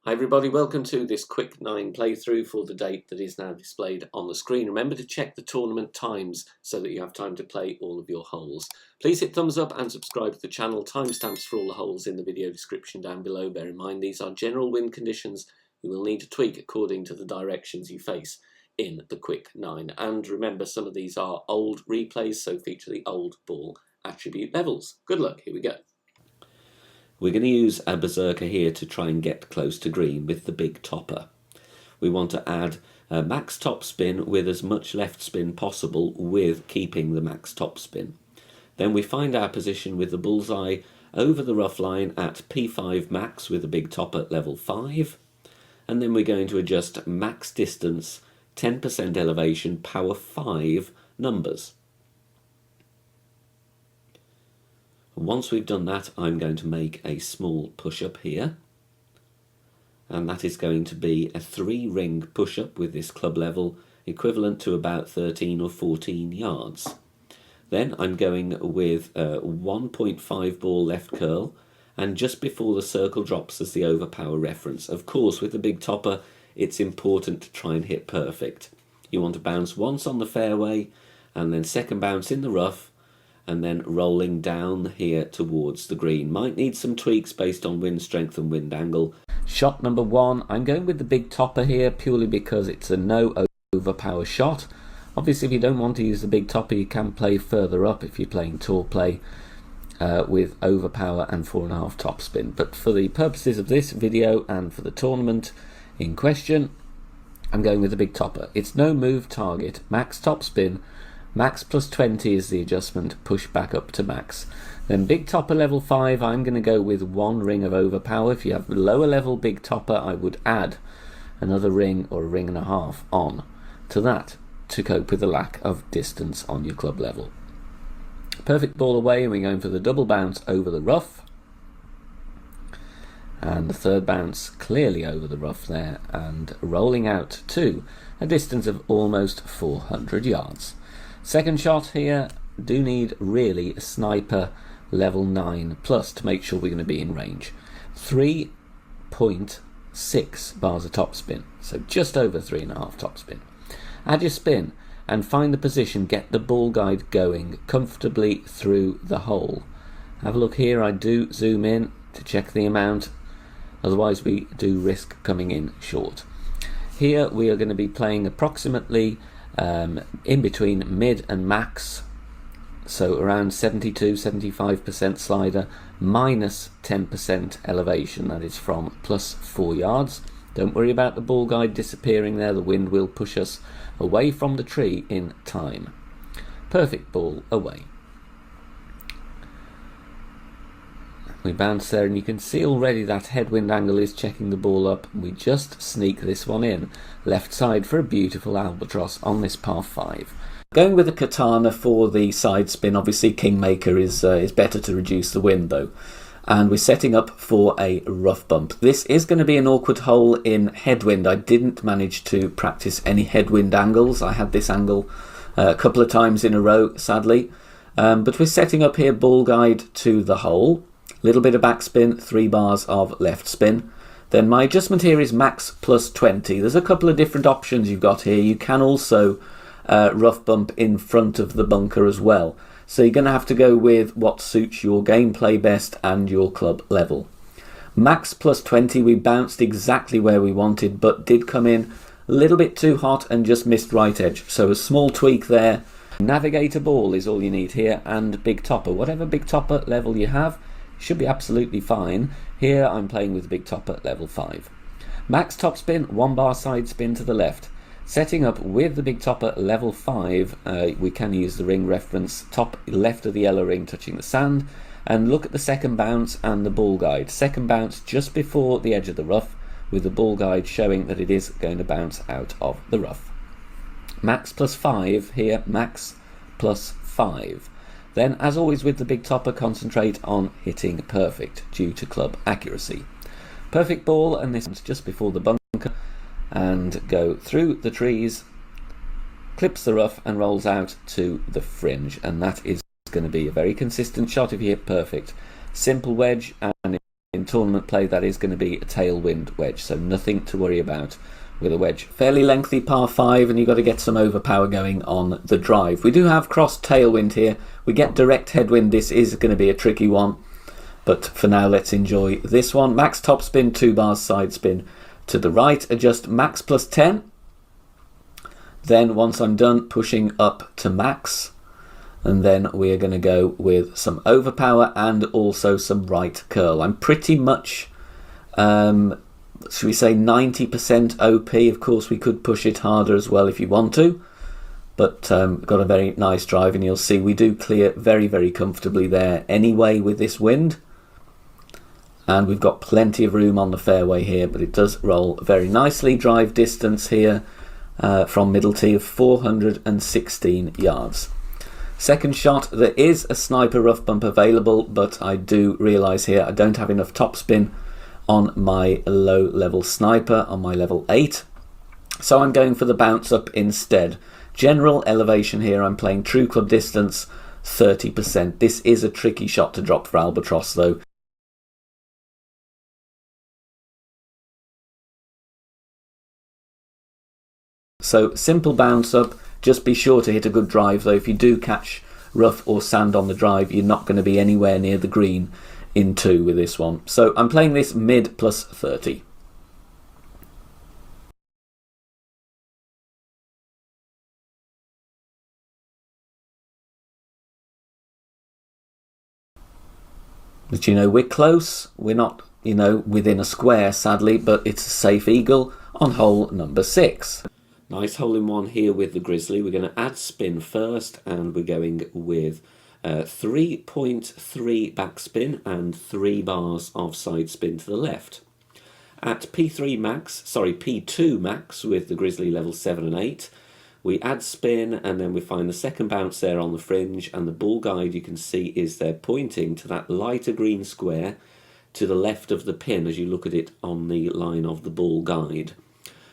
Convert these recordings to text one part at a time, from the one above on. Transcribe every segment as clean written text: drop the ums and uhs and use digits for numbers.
Hi everybody, welcome to this quick 9 playthrough for the date that is now displayed on the screen. Remember to check the tournament times so that you have time to play all of your holes. Please hit thumbs up and subscribe to the channel. Timestamps for all the holes in the video description down below. Bear in mind these are general wind conditions you will need to tweak according to the directions you face in the quick 9. And remember, some of these are old replays, so feature the old ball attribute levels. Good luck, here we go. We're going to use a berserker here to try and get close to green with the big topper. We want to add a max top spin with as much left spin possible with keeping the max top spin. Then we find our position with the bullseye over the rough line at P5 max with a big topper level 5. And then we're going to adjust max distance, 10% elevation, power 5 numbers. Once we've done that, I'm going to make a small push-up here, and that is going to be a 3-ring push-up with this club level, equivalent to about 13 or 14 yards. Then I'm going with a 1.5 ball left curl, and just before the circle drops as the overpower reference. Of course, with the big topper, it's important to try and hit perfect. You want to bounce once on the fairway, and then second bounce in the rough, and then rolling down here towards the green. Might need some tweaks based on wind strength and wind angle. Shot number 1, I'm going with the big topper here purely because it's a no overpower shot. Obviously, if you don't want to use the big topper, you can play further up if you're playing tour play with overpower and 4.5 topspin. But for the purposes of this video and for the tournament in question, I'm going with the big topper. It's no move target, max topspin. Max plus 20 is the adjustment, push back up to max. Then big topper level 5, I'm going to go with 1 ring of overpower. If you have lower level big topper, I would add another ring or a ring and a half on to that to cope with the lack of distance on your club level. Perfect ball away, and we're going for the double bounce over the rough. And the third bounce clearly over the rough there, and rolling out to a distance of almost 400 yards. Second shot here, do need really a sniper level 9 plus to make sure we're going to be in range. 3.6 bars of topspin, so just over 3.5 topspin. Add your spin and find the position, get the ball guide going comfortably through the hole. Have a look here, I do zoom in to check the amount, otherwise we do risk coming in short. Here we are going to be playing approximately in between mid and max, so around 72-75% slider, minus 10% elevation, that is from plus 4 yards. Don't worry about the ball guide disappearing there, the wind will push us away from the tree in time. Perfect ball away. We bounce there, and you can see already that headwind angle is checking the ball up. We just sneak this one in left side for a beautiful albatross on this par 5. Going with a katana for the side spin. Obviously Kingmaker is better to reduce the wind though. And we're setting up for a rough bump. This is going to be an awkward hole in headwind. I didn't manage to practice any headwind angles. I had this angle a couple of times in a row, sadly. But we're setting up here ball guide to the hole. Little bit of backspin, 3 bars of left spin. Then my adjustment here is max plus 20. There's a couple of different options you've got here. You can also rough bump in front of the bunker as well. So you're going to have to go with what suits your gameplay best and your club level. Max plus 20, we bounced exactly where we wanted, but did come in a little bit too hot and just missed right edge. So a small tweak there. Navigator ball is all you need here, and big topper. Whatever big topper level you have, should be absolutely fine. Here I'm playing with the big topper at level 5. Max topspin, 1 bar side spin to the left. Setting up with the big topper level 5, we can use the ring reference, top left of the yellow ring touching the sand, and look at the second bounce and the ball guide. Second bounce just before the edge of the rough, with the ball guide showing that it is going to bounce out of the rough. Max plus 5 here, max plus 5. Then, as always with the big topper, concentrate on hitting perfect due to club accuracy. Perfect ball, and this is just before the bunker, and go through the trees, clips the rough and rolls out to the fringe, and that is going to be a very consistent shot if you hit perfect. Simple wedge, and In tournament play, that is going to be a tailwind wedge, so nothing to worry about with a wedge. Fairly lengthy par 5, and you've got to get some overpower going on the drive. We do have cross tailwind here. We get direct headwind. This is going to be a tricky one, but for now let's enjoy this one. Max topspin, 2 bars side spin to the right, adjust max plus 10. Then once I'm done, pushing up to max, and then we are going to go with some overpower and also some right curl. I'm pretty much, should we say 90% OP? Of course we could push it harder as well if you want to, but got a very nice drive, and you'll see we do clear very, very comfortably there anyway with this wind. And we've got plenty of room on the fairway here, but it does roll very nicely. Drive distance here from middle tee of 416 yards. Second shot, there is a sniper rough bump available, but I do realise here I don't have enough topspin on my low level sniper, on my level 8. So I'm going for the bounce up instead. General elevation here, I'm playing true club distance 30%. This is a tricky shot to drop for Albatross though. So simple bounce up, just be sure to hit a good drive though. If you do catch rough or sand on the drive, you're not going to be anywhere near the green in 2 with this one. So I'm playing this mid plus 30. But you know, we're close. We're not, you know, within a square sadly, but it's a safe eagle on hole number 6. Nice hole-in-one here with the Grizzly. We're going to add spin first, and we're going with 3.3 backspin and 3 bars of side spin to the left. At P2 max with the Grizzly level 7 and 8, we add spin, and then we find the second bounce there on the fringe, and the ball guide you can see is there pointing to that lighter green square to the left of the pin as you look at it on the line of the ball guide.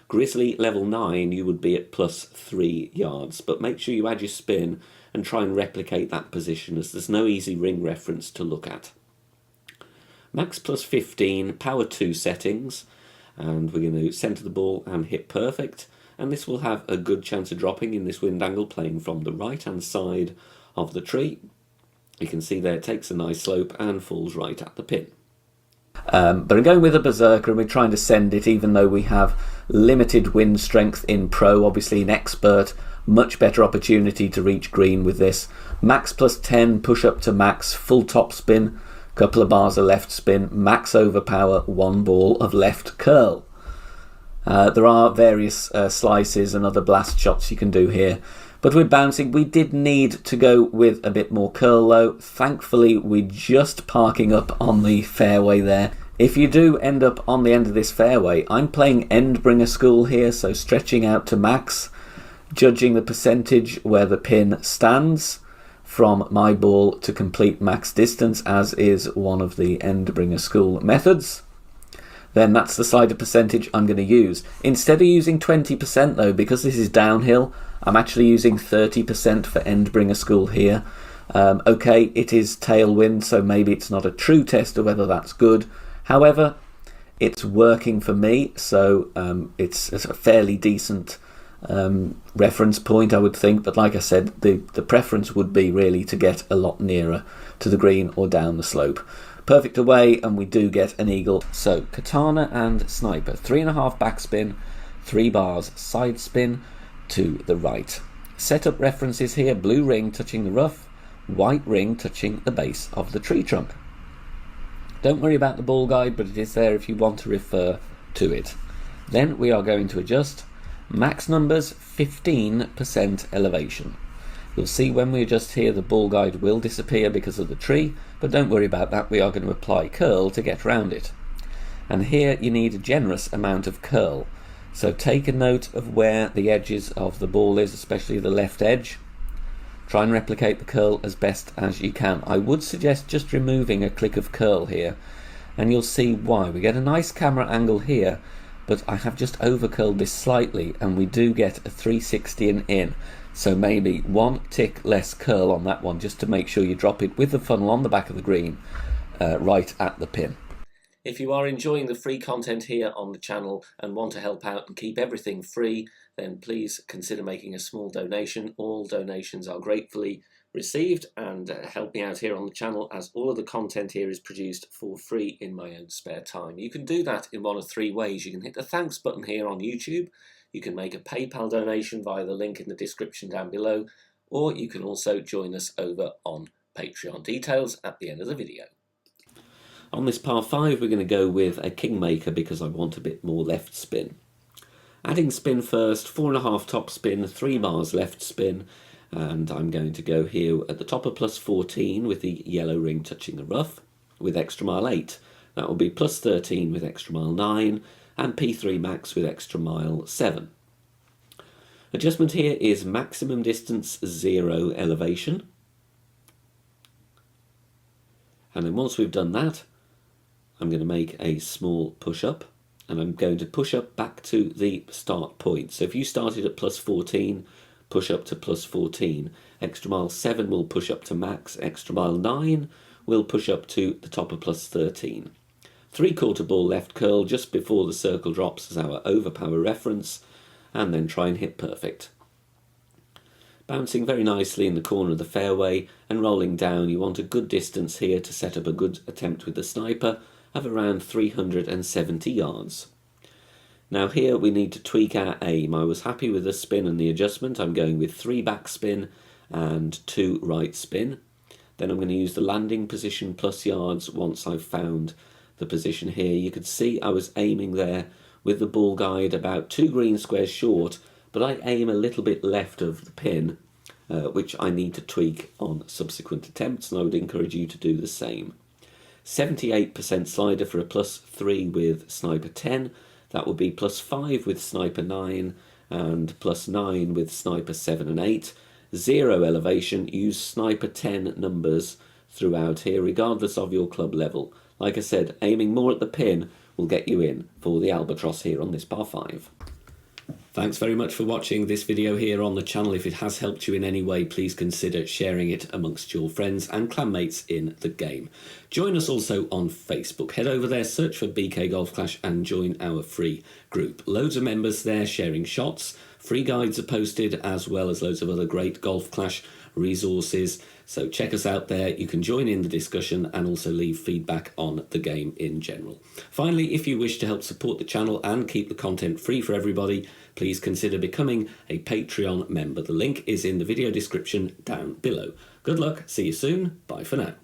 Grizzly level 9, you would be at plus 3 yards, but make sure you add your spin and try and replicate that position, as there's no easy ring reference to look at. Max plus 15, power 2 settings, and we're going to centre the ball and hit perfect, and this will have a good chance of dropping in this wind angle, playing from the right hand side of the tree. You can see there it takes a nice slope and falls right at the pin. But I'm going with a berserker, and we're trying to send it even though we have limited wind strength in pro. Obviously in expert, much better opportunity to reach green with this. Max plus 10, push up to max, full top spin, couple of bars of left spin, max overpower, 1 ball of left curl. There are various slices and other blast shots you can do here, but we're bouncing. We did need to go with a bit more curl though. Thankfully we're just parking up on the fairway there. If you do end up on the end of this fairway, I'm playing Endbringer School here, so stretching out to max, judging the percentage where the pin stands from my ball to complete max distance, as is one of the Endbringer School methods. Then that's the slider percentage I'm going to use. Instead of using 20% though, because this is downhill, I'm actually using 30% for Endbringer School here. Okay, it is tailwind, so maybe it's not a true test of whether that's good. However, it's working for me, so it's a fairly decent reference point, I would think. But like I said, the preference would be really to get a lot nearer to the green or down the slope. Perfect away, and we do get an eagle. So Katana and Sniper, 3.5 backspin, 3 bars side spin to the right. Setup references here: blue ring touching the rough, white ring touching the base of the tree trunk. Don't worry about the ball guide, but it is there if you want to refer to it. Then we are going to adjust max numbers, 15% elevation. You'll see when we adjust here the ball guide will disappear because of the tree, but don't worry about that, we are going to apply curl to get round it. And here you need a generous amount of curl, so take a note of where the edges of the ball is, especially the left edge. Try and replicate the curl as best as you can. I would suggest just removing a click of curl here, and you'll see why. We get a nice camera angle here, but I have just over curled this slightly, and we do get a 360 in. So maybe 1 tick less curl on that one, just to make sure you drop it with the funnel on the back of the green, right at the pin. If you are enjoying the free content here on the channel and want to help out and keep everything free, then please consider making a small donation. All donations are gratefully received and help me out here on the channel, as all of the content here is produced for free in my own spare time. You can do that in one of three ways. You can hit the thanks button here on YouTube, you can make a PayPal donation via the link in the description down below, or you can also join us over on Patreon. Details at the end of the video. On this par 5 we're going to go with a Kingmaker because I want a bit more left spin. Adding spin first, 4.5 top spin, 3 bars left spin, and I'm going to go here at the top of plus 14 with the yellow ring touching the rough with extra mile 8. That will be plus 13 with extra mile 9 and P3 max with extra mile 7. Adjustment here is maximum distance 0 elevation. And then once we've done that, I'm going to make a small push up, and I'm going to push up back to the start point. So if you started at plus 14, push up to plus 14. Extra mile 7 will push up to max. Extra mile 9 will push up to the top of plus 13. 3/4 ball left curl just before the circle drops as our overpower reference, and then try and hit perfect. Bouncing very nicely in the corner of the fairway and rolling down, you want a good distance here to set up a good attempt with the sniper of around 370 yards. Now here we need to tweak our aim. I was happy with the spin and the adjustment. I'm going with 3 back spin and 2 right spin. Then I'm going to use the landing position plus yards once I've found the position here. You could see I was aiming there with the ball guide about 2 green squares short, but I aim a little bit left of the pin, which I need to tweak on subsequent attempts, and I would encourage you to do the same. 78% slider for a plus 3 with sniper 10. That would be plus 5 with sniper 9 and plus 9 with sniper 7 and 8. 0 elevation, use sniper 10 numbers throughout here regardless of your club level. Like I said, aiming more at the pin will get you in for the albatross here on this par 5. Thanks very much for watching this video here on the channel. If it has helped you in any way, please consider sharing it amongst your friends and clanmates in the game. Join us also on Facebook. Head over there, search for BK Golf Clash and join our free group. Loads of members there sharing shots. Free guides are posted, as well as loads of other great Golf Clash resources. So check us out there. You can join in the discussion and also leave feedback on the game in general. Finally, if you wish to help support the channel and keep the content free for everybody, please consider becoming a Patreon member. The link is in the video description down below. Good luck, see you soon, bye for now.